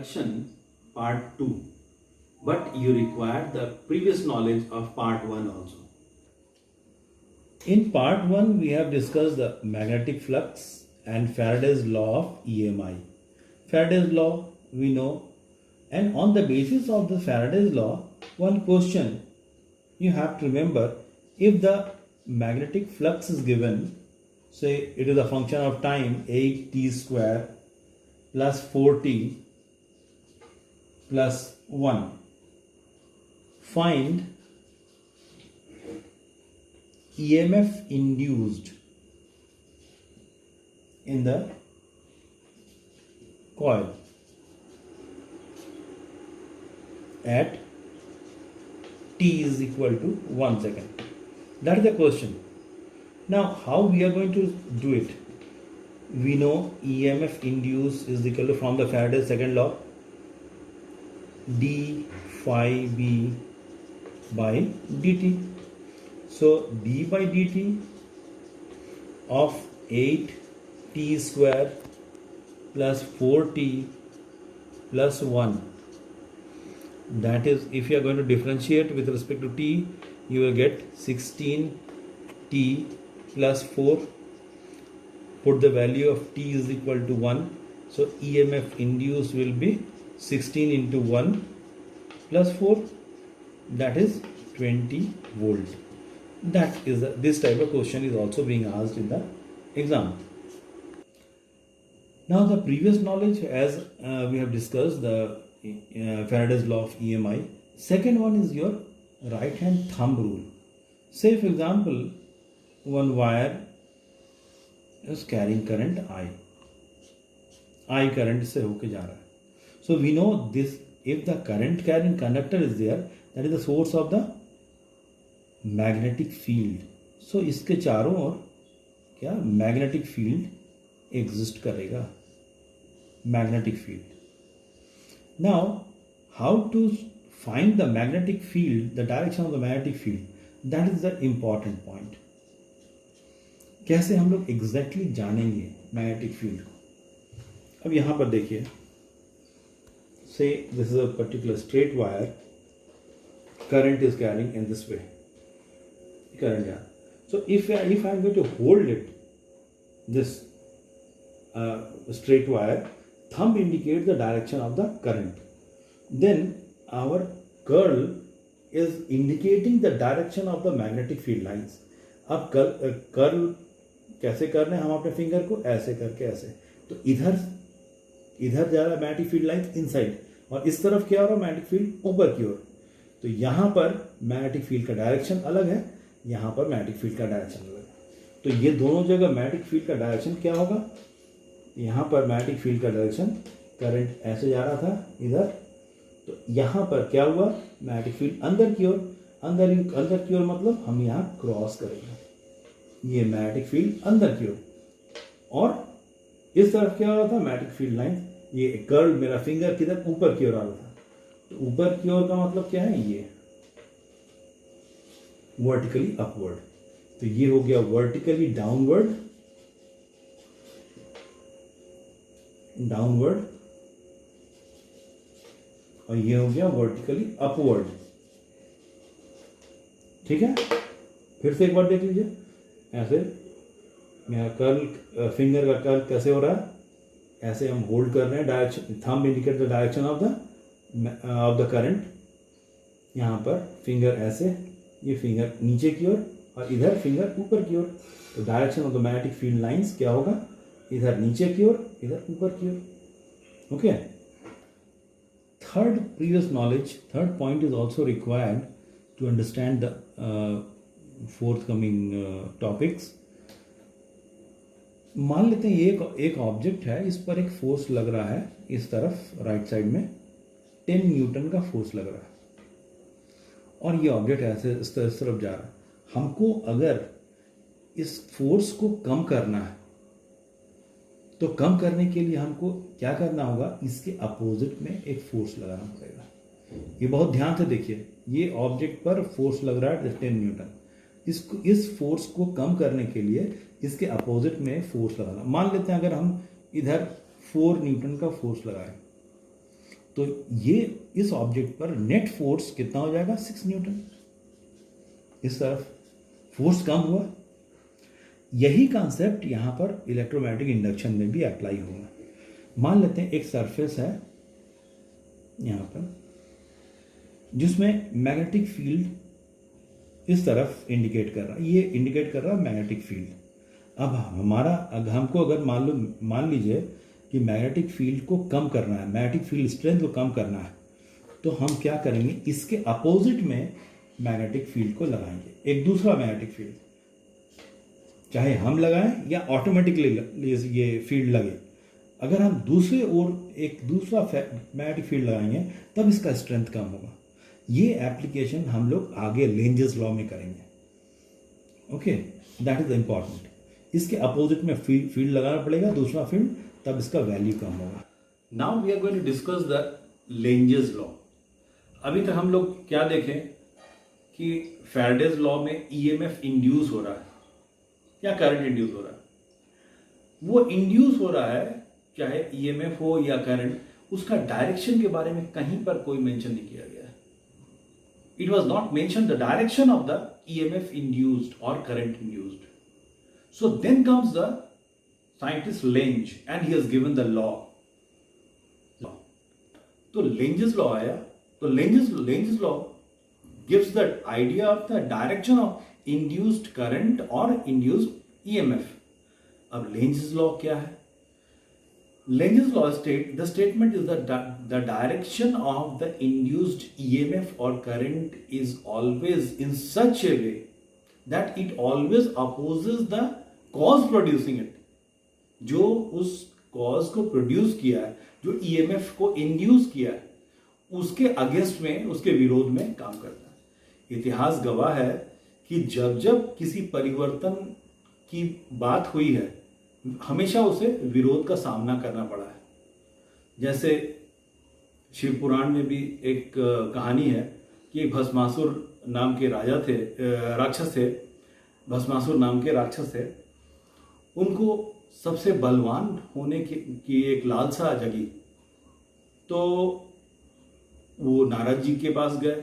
introduction part 2, but you require the previous knowledge of part 1 also. In part 1 we have discussed the magnetic flux and Faraday's law of EMI. Faraday's law we know, and on the basis of the Faraday's law, one question you have to remember: if the magnetic flux is given, say it is a function of time 8t square plus 4t plus 1, find EMF induced in the coil at t is equal to 1 second. That is the question. Now how we are going to do it? We know EMF induced is equal to, from the Faraday's second law, d phi b by dt. So d by dt of 8t square plus 4t plus 1, that is, if you are going to differentiate with respect to t, you will get 16t plus 4. Put the value of t is equal to 1. So EMF induced will be 16 into 1 plus 4, that is 20 volts. That is this type of question is also being asked in the exam. Now the previous knowledge, as we have discussed the Faraday's law of EMI. Second one is your right hand thumb rule. Say for example, one wire is carrying current I current से होके जा रहा है. So we know this, if the current carrying conductor is there, that is the source of the magnetic field. So इसके चारों ओर क्या magnetic field exist करेगा, magnetic field. Now how to find the magnetic field, the direction of the magnetic field, that is the important point. कैसे हम लोग exactly जानेंगे magnetic field को? अब यहाँ पर देखिए, say this is a particular straight wire, current is carrying in this way, current यहाँ. So if I am going to hold it, this straight wire, thumb indicates the direction of the current, then our curl is indicating the direction of the magnetic field lines. अब curl कैसे करना है हम अपने finger को? ऐसे करके ऐसे. तो इधर जा रहा है मैग्नेटिक फील्ड लाइन इनसाइड, और इस तरफ क्या हो रहा है मैग्नेटिक फील्ड ऊपर की ओर. तो यहाँ पर मैग्नेटिक फील्ड का डायरेक्शन अलग है, यहाँ पर मैग्नेटिक फील्ड का डायरेक्शन अलग है. तो ये दोनों जगह मैग्नेटिक फील्ड का डायरेक्शन क्या होगा? यहाँ पर मैग्नेटिक फील्ड का डायरेक्शन, करंट ऐसे जा रहा था इधर, तो यहाँ पर क्या हुआ? मैग्नेटिक फील्ड अंदर की ओर, अंदर की ओर मतलब हम यहाँ क्रॉस करेंगे, ये मैग्नेटिक फील्ड अंदर की ओर. और इस तरफ क्या हो रहा था? मैग्नेटिक फील्ड लाइन, ये कर्ल मेरा फिंगर किधर? ऊपर की ओर आ रहा था. तो ऊपर की ओर का मतलब क्या है? ये वर्टिकली अपवर्ड. तो ये हो गया वर्टिकली डाउनवर्ड, और ये हो गया वर्टिकली अपवर्ड. ठीक है, फिर से एक बार देख लीजिए. ऐसे मेरा कर्ल, फिंगर का कर्ल कैसे हो रहा है? ऐसे हम होल्ड कर रहे हैं, direction, thumb indicate the direction of the current. यहाँ पर फिंगर ऐसे, ये फिंगर नीचे की ओर और इधर फिंगर ऊपर की ओर. तो direction of the magnetic field lines क्या होगा? इधर नीचे की ओर, इधर ऊपर की ओर. Okay. Third point is also required to understand the forthcoming topics. मान लेते हैं एक ऑब्जेक्ट है, इस पर एक फोर्स लग रहा है, इस तरफ राइट साइड में 10 न्यूटन का फोर्स लग रहा है, और ये ऑब्जेक्ट ऐसे इस तरफ जा रहा है. हमको अगर इस फोर्स को कम करना है, तो कम करने के लिए हमको क्या करना होगा? इसके अपोजिट में एक फोर्स लगाना पड़ेगा. ये बहुत ध्यान से देखिए, ये ऑब्जेक्ट पर फोर्स लग रहा है 10 न्यूटन. इस फोर्स को कम करने के लिए इसके अपोजिट में फोर्स लगाना. मान लेते हैं अगर हम इधर 4 न्यूटन का फोर्स लगाएं, तो ये इस ऑब्जेक्ट पर नेट फोर्स कितना हो जाएगा, 6 न्यूटन। इस तरफ फोर्स कम हुआ। यही कॉन्सेप्ट यहाँ पर इलेक्ट्रोमैग्नेटिक इंडक्शन में भी अप्लाई होगा। मान लेते हैं एक सरफेस है यहाँ पर जिसमें मैग्नेटिक फील्ड इस तरफ इंडिकेट कर रहा है, ये इंडिकेट कर रहा है मैग्नेटिक फील्ड। अब हमको अगर मान लीजिए कि मैग्नेटिक फील्ड को कम करना है, मैग्नेटिक फील्ड स्ट्रेंथ को कम करना है, तो हम क्या करेंगे, इसके अपोजिट में मैग्नेटिक फील्ड को लगाएंगे, एक दूसरा मैग्नेटिक फील्ड, चाहे हम लगाएं या ऑटोमेटिकली ये फील्ड लगे। अगर हम दूसरे ओर एक दूसरा मैग्नेटिक फील्ड लगाएंगे तब इसका स्ट्रेंथ कम होगा। ये एप्लीकेशन हम लोग आगे लेंजेस लॉ में करेंगे। Okay, that is important. इसके अपोजिट में फील्ड लगाना पड़ेगा, दूसरा फील्ड, तब इसका वैल्यू कम होगा। Now we are going to discuss the Lenz's law. अभी तक हम लोग क्या देखें कि फैराडेज लॉ में ईएमएफ इंड्यूस हो रहा है या करंट इंड्यूस हो रहा है। वो इंड्यूस हो रहा है चाहे ईएमएफ हो या करंट, उसका डायरेक्शन के बारे में कहीं पर कोई मेंशन नहीं किया गया है। It was not mention the direction of the EMF induced और current induced. So then comes the scientist Lenz and he has given the law. तो लेंजेस लॉ आया, तो Lenz's law gives the idea of the direction of induced current or induced EMF. अब Lenz law क्या है? Lenz law the statement is that the direction of the induced EMF or current is always in such a way that it always opposes the cause producing it. जो उस cause को produce किया है, जो EMF को induce किया है, उसके अगेंस्ट में, उसके विरोध में काम करता है। इतिहास गवाह है कि जब जब किसी परिवर्तन की बात हुई है, हमेशा उसे विरोध का सामना करना पड़ा है। जैसे शिव पुराण में भी एक कहानी है कि एक भस्मासुर नाम के राक्षस थे। भस्मासुर नाम के राक्षस थे, उनको सबसे बलवान होने की एक लालसा जगी। तो वो नारद जी के पास गए,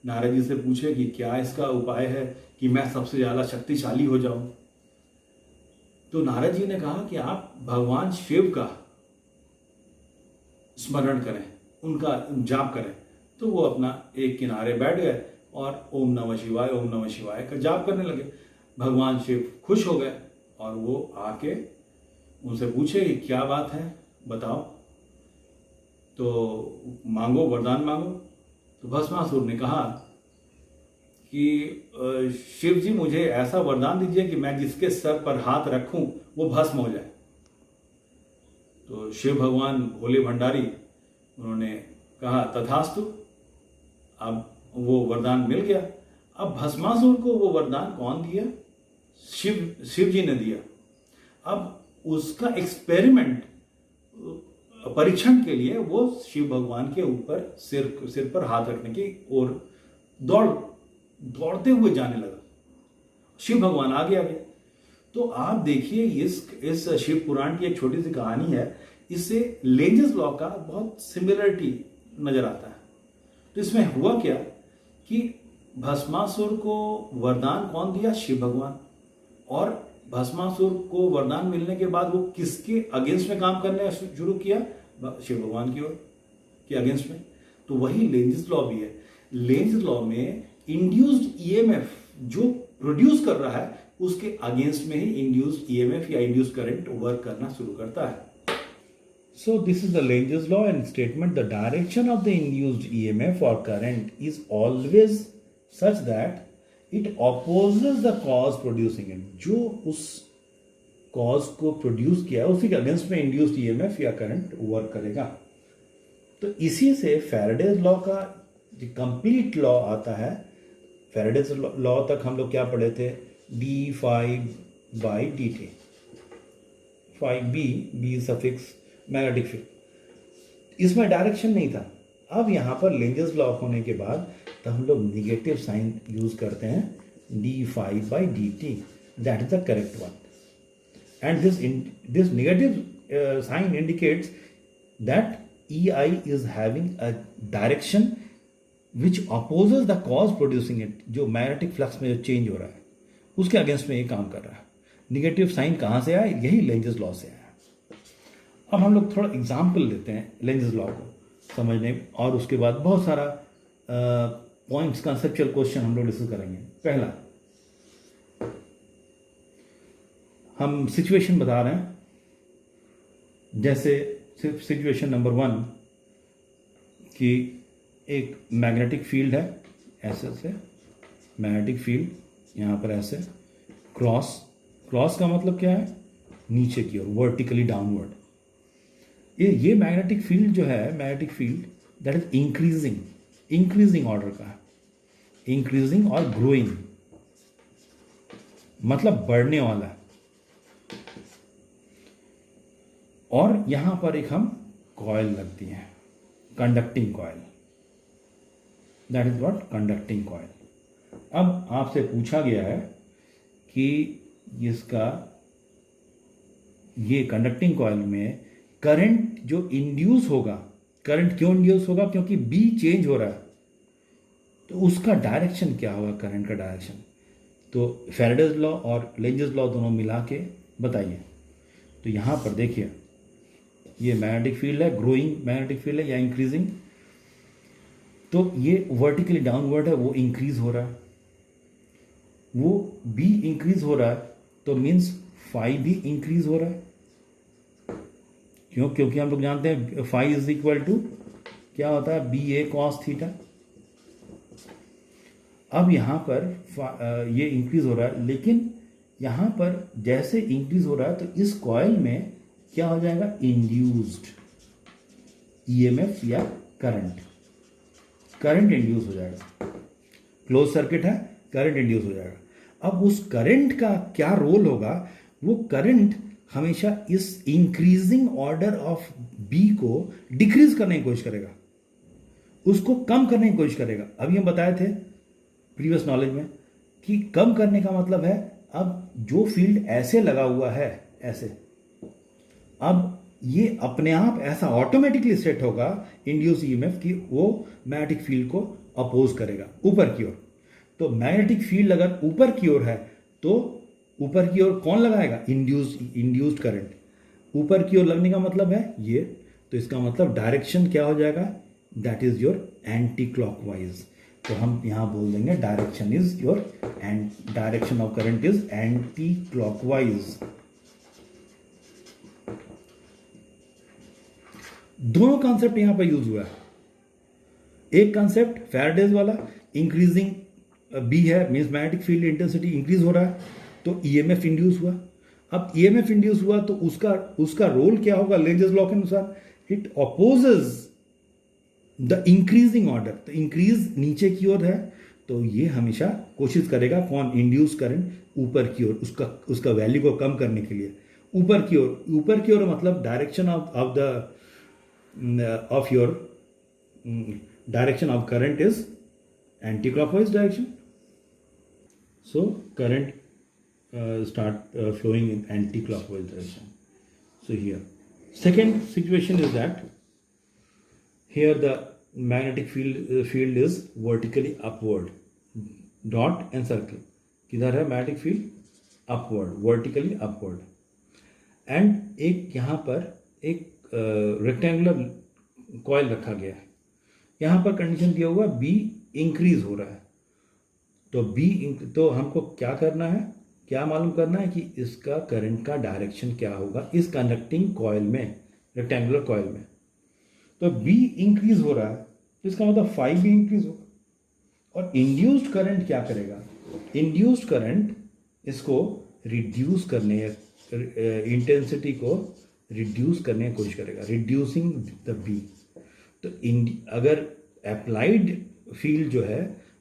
नारद जी से पूछे कि क्या इसका उपाय है कि मैं सबसे ज़्यादा शक्तिशाली हो जाऊं। तो नारद जी ने कहा कि आप भगवान शिव का स्मरण करें, उनका जाप करें। तो वो अपना एक किनारे बैठ गए और ओम नमः शिवाय का जाप करने लगे। भगवान शिव खुश हो गए और वो आके उनसे पूछे कि क्या बात है, बताओ, तो मांगो, वरदान मांगो। तो भस्मासुर ने कहा कि शिव जी मुझे ऐसा वरदान दीजिए कि मैं जिसके सर पर हाथ रखूं वो भस्म हो जाए। तो शिव भगवान भोले भंडारी, उन्होंने कहा तथास्तु। अब वो वरदान मिल गया। अब भस्मासुर को वो वरदान कौन दिया? शिव जी ने दिया। अब उसका एक्सपेरिमेंट, परीक्षण के लिए वो शिव भगवान के ऊपर सिर पर हाथ रखने की ओर दौड़ते हुए जाने लगा। शिव भगवान आगे आगे। तो आप देखिए इस शिव पुराण की एक छोटी सी कहानी है, इससे लेंजेस लॉ का बहुत सिमिलरिटी नजर आता है। तो इसमें हुआ क्या कि भस्मासुर को वरदान कौन दिया? शिव भगवान। और भस्मासुर को वरदान मिलने के बाद वो किसके अगेंस्ट में काम करने शुरू किया? शिव भगवान की ओर के अगेंस्ट में। तो वही लेंजेस लॉ भी है। लेंजेस लॉ में इंड्यूस्ड ईएमएफ जो प्रोड्यूस कर रहा है उसके अगेंस्ट में ही इंड्यूस्ड ईएमएफ या इंड्यूस्ड करंट वर्क करना शुरू करता है। So this is the Lenge's law and statement: the direction of the induced EMF or current is always such that it opposes the cause producing it. जो उस cause को produce किया है उसी के अगेंस्ट में इंड्यूस्ड ईएमएफ या current work करेगा। तो इसी से फैराडेज लॉ का जो कंप्लीट लॉ आता है। फैराडेज लॉ तक हम लोग क्या पढ़े थे? d∅dt, phi b suffix magnetic field. इसमें डायरेक्शन नहीं था। अब यहाँ पर लेंजेस लॉ होने के बाद तो हम लोग निगेटिव साइन यूज करते हैं, d∅dt, that is the correct one. And this negative sign indicates that EI is having a direction which opposes the cause producing it, जो मैग्नेटिक फ्लक्स में जो चेंज हो रहा है उसके अगेंस्ट में ये काम कर रहा है। निगेटिव साइन कहाँ से आया? यही लेंजेस लॉ से आया। अब हम लोग थोड़ा एग्जाम्पल लेते हैं लेंजेस लॉ को समझने में, और उसके बाद बहुत सारा पॉइंट्स कंसेप्चुअल क्वेश्चन हम लोग डिस्कस करेंगे। पहला, हम सिचुएशन बता रहे हैं, जैसे सिचुएशन नंबर 1 कि एक मैग्नेटिक फील्ड है, ऐसे से मैग्नेटिक फील्ड यहाँ पर ऐसे क्रॉस का मतलब क्या है? नीचे की ओर, वर्टिकली डाउनवर्ड। ये मैग्नेटिक फील्ड जो है, magnetic field that is increasing order का है, इंक्रीजिंग और ग्रोइंग, मतलब बढ़ने वाला है। और यहां पर एक हम कॉइल लगती है, conducting coil, that is what? Conducting coil. अब आपसे पूछा गया है कि इसका, ये कंडक्टिंग कॉइल में करंट जो इंड्यूस होगा, करंट क्यों इंड्यूस होगा? क्योंकि बी चेंज हो रहा है, तो उसका डायरेक्शन क्या होगा? करंट का डायरेक्शन। तो फैराडेज लॉ और लेंजेस लॉ दोनों मिला के बताइए। तो यहां पर देखिए, ये मैग्नेटिक फील्ड है, ग्रोइंग मैग्नेटिक फील्ड है या इंक्रीजिंग, तो ये वर्टिकली डाउनवर्ड है, वो इंक्रीज हो रहा है, वो बी इंक्रीज हो रहा है, तो मीन्स फाई भी इंक्रीज हो रहा है। क्यों? क्योंकि हम लोग जानते हैं फाई इज इक्वल टू क्या होता है? बी ए कॉस थीटा। अब यहां पर ये इंक्रीज हो रहा है, लेकिन यहां पर जैसे इंक्रीज हो रहा है तो इस कॉइल में क्या हो जाएगा? इंड्यूस्ड ईएमएफ या करंट इंड्यूस हो जाएगा। क्लोज सर्किट है, करंट इंड्यूस हो जाएगा। अब उस करंट का क्या रोल होगा? वो करंट हमेशा इस इंक्रीजिंग ऑर्डर ऑफ बी को डिक्रीज करने की कोशिश करेगा, उसको कम करने की कोशिश करेगा। अभी हम बताए थे प्रीवियस नॉलेज में कि कम करने का मतलब है, अब जो फील्ड ऐसे लगा हुआ है, ऐसे, अब ये अपने आप ऐसा ऑटोमेटिकली सेट होगा इंड्यूस ईएमएफ कि वो मैग्नेटिक फील्ड को अपोज करेगा ऊपर की ओर। तो मैग्नेटिक फील्ड अगर ऊपर की ओर है तो ऊपर की ओर कौन लगाएगा? Induced current. ऊपर की ओर लगने का मतलब है ये, तो इसका मतलब डायरेक्शन क्या हो जाएगा? That is your anti clockwise. तो हम यहां बोल देंगे direction is your, and direction of current is anti clockwise. दोनों कॉन्सेप्ट यहां पर यूज हुआ है। एक कॉन्सेप्ट फैराडेज वाला, इंक्रीजिंग बी है, means magnetic field intensity increase हो रहा है, तो ईएमएफ इंड्यूस हुआ। अब ईएमएफ इंड्यूस हुआ तो उसका रोल क्या होगा? लेंजेस लॉ के अनुसार it opposes the increasing order. तो इंक्रीज नीचे की ओर है, तो ये हमेशा कोशिश करेगा कौन? इंड्यूस करंट ऊपर की ओर, उसका वैल्यू को कम करने के लिए ऊपर की ओर मतलब direction of your direction of current is anti-clockwise direction. So current start flowing in anti-clockwise direction. So here, second situation is that here the magnetic field is vertically upward. Dot and circle. किधर है magnetic field? Upward, vertically upward. And एक यहाँ पर एक rectangular coil रखा गया है, यहां पर कंडीशन दिया हुआ बी इंक्रीज हो रहा है। तो हमको क्या करना है? क्या मालूम करना है कि इसका करंट का डायरेक्शन क्या होगा इस कंडक्टिंग कॉइल में, रेक्टेंगुलर कॉइल में। तो बी इंक्रीज हो रहा है, तो इसका मतलब फाइव भी इंक्रीज होगा। और इंड्यूस्ड करंट क्या करेगा? इंड्यूस्ड करंट इसको रिड्यूस करने, इंटेंसिटी को रिड्यूस करने की कोशिश करेगा, रिड्यूसिंग द बी। तो अगर अप्लाइड फील्ड जो है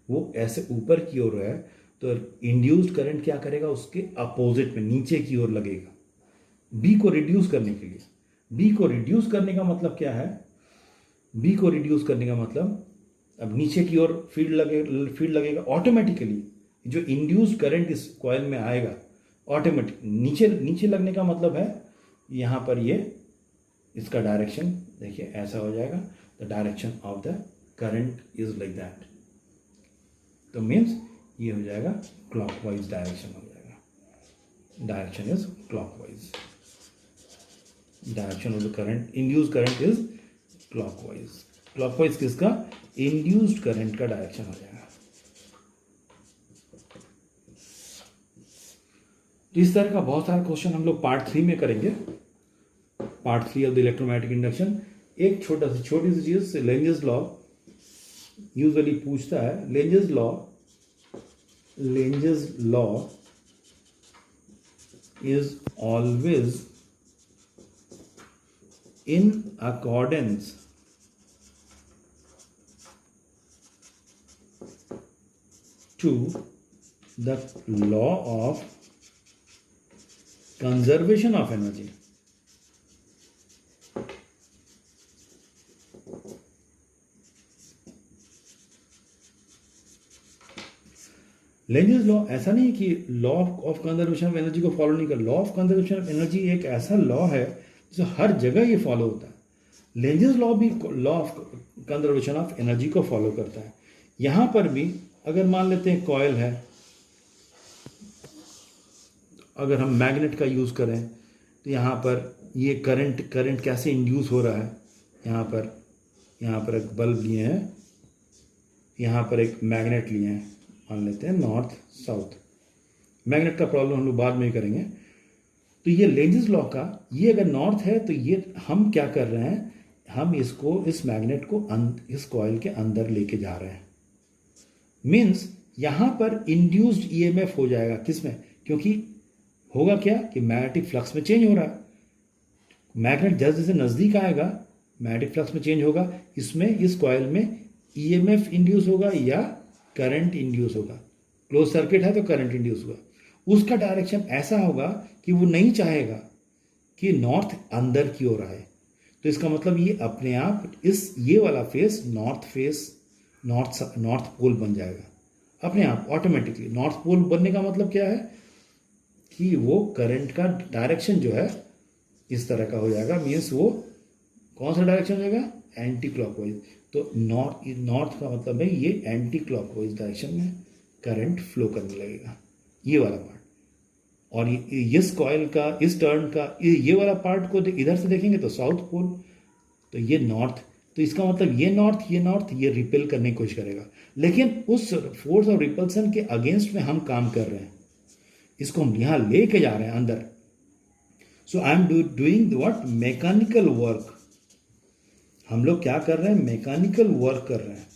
वो ऐसे ऊपर की ओर है, तो इंड्यूस्ड करंट क्या करेगा? उसके अपोजिट में नीचे की ओर लगेगा, बी को रिड्यूस करने के लिए। बी को रिड्यूस करने का मतलब क्या है? बी को रिड्यूस करने का मतलब, अब नीचे की ओर फील्ड लगेगा ऑटोमेटिकली। जो इंड्यूस्ड करंट इस कॉइल में आएगा ऑटोमेटिक नीचे लगने का मतलब है यहाँ पर ये इसका डायरेक्शन देखिए ऐसा हो जाएगा, the direction of the current is like that, तो मीन्स ये हो जाएगा क्लॉकवाइज डायरेक्शन हो जाएगा, direction is clockwise, direction of the current, induced current is clockwise, clockwise किसका, इंड्यूस्ड करंट का डायरेक्शन हो जाएगा। तो इस तरह का बहुत सारा क्वेश्चन हम लोग पार्ट 3 में करेंगे, part 3 of the electromagnetic induction. एक छोटी सी चीज, लेंजेस लॉ यूजुअली पूछता है, Lenz's law is always in accordance to the law of conservation of energy. Lenz's law ऐसा नहीं कि law of conservation of energy को फॉलो नहीं कर, law of conservation of energy एक ऐसा लॉ है जो हर जगह ये फॉलो होता है। लेंजेस लॉ भी law of conservation of energy को फॉलो करता है। यहां पर भी अगर मान लेते हैं कॉयल है, अगर हम मैग्नेट का यूज करें तो यहां पर ये करंट कैसे इंड्यूस हो रहा है, यहां पर एक बल्ब लिए हैं, यहां पर एक मैग्नेट लिए हैं, मान लेते हैं नॉर्थ साउथ, मैग्नेट का प्रॉब्लम हम लोग बाद में ही करेंगे। तो ये लेंजेस लॉ का, ये अगर नॉर्थ है तो ये हम क्या कर रहे हैं, हम इस मैग्नेट को इस कॉइल के अंदर लेके जा रहे हैं, मींस यहां पर इंड्यूस्ड ईएमएफ हो जाएगा किसमें, क्योंकि होगा क्या कि मैग्नेटिक फ्लक्स में चेंज हो रहा है, मैग्नेट जैसे जैसे नजदीक आएगा मैग्नेटिक फ्लक्स में चेंज होगा, इसमें इस कॉइल में ईएमएफ इंड्यूस होगा या करंट इंड्यूस होगा, क्लोज सर्किट है तो करंट इंड्यूस होगा, उसका डायरेक्शन ऐसा होगा कि वो नहीं चाहेगा कि नॉर्थ अंदर की ओर आए, तो इसका मतलब ये अपने आप ये वाला फेस नॉर्थ पोल बन जाएगा अपने आप ऑटोमेटिकली। नॉर्थ पोल बनने का मतलब क्या है कि वो करंट का डायरेक्शन जो है इस तरह का हो जाएगा, मीन्स वो कौन सा डायरेक्शन हो जाएगा, एंटी क्लॉकवाइज। तो नॉर्थ का मतलब है ये एंटी क्लॉकवाइज डायरेक्शन में करंट फ्लो करने लगेगा, ये वाला पार्ट। और इस कॉइल का, इस टर्न का ये वाला पार्ट को इधर से देखेंगे तो साउथ पोल, तो ये नॉर्थ, तो इसका मतलब ये नॉर्थ ये रिपेल करने की कोशिश करेगा, लेकिन उस फोर्स ऑफ रिपल्सन के अगेंस्ट में हम काम कर रहे हैं, इसको हम यहां लेके जा रहे हैं अंदर। So I am doing what, mechanical work. हम लोग क्या कर रहे हैं, मैकेनिकल वर्क कर रहे हैं।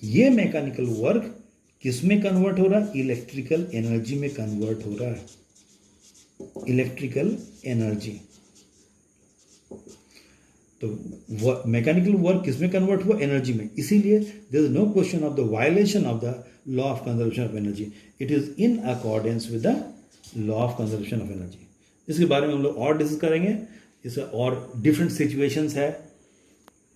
ये मैकेनिकल वर्क किस में कन्वर्ट हो रहा है, इलेक्ट्रिकल एनर्जी में कन्वर्ट हो रहा है, इलेक्ट्रिकल एनर्जी। तो मैकेनिकल वर्क किस में कन्वर्ट हुआ, एनर्जी में, इसीलिए there is no question of the violation of the law of conservation of energy, it is in accordance with the law of conservation of energy. इसके बारे में हम लोग और डिस्कस करेंगे, इससे और डिफरेंट सिचुएशंस है,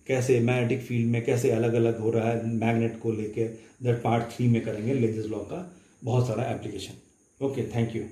कैसे मैग्नेटिक फील्ड में कैसे अलग अलग हो रहा है मैग्नेट को लेके, दैट पार्ट 3 में करेंगे, लेंजेस लॉ का बहुत सारा एप्लीकेशन। Okay, thank you.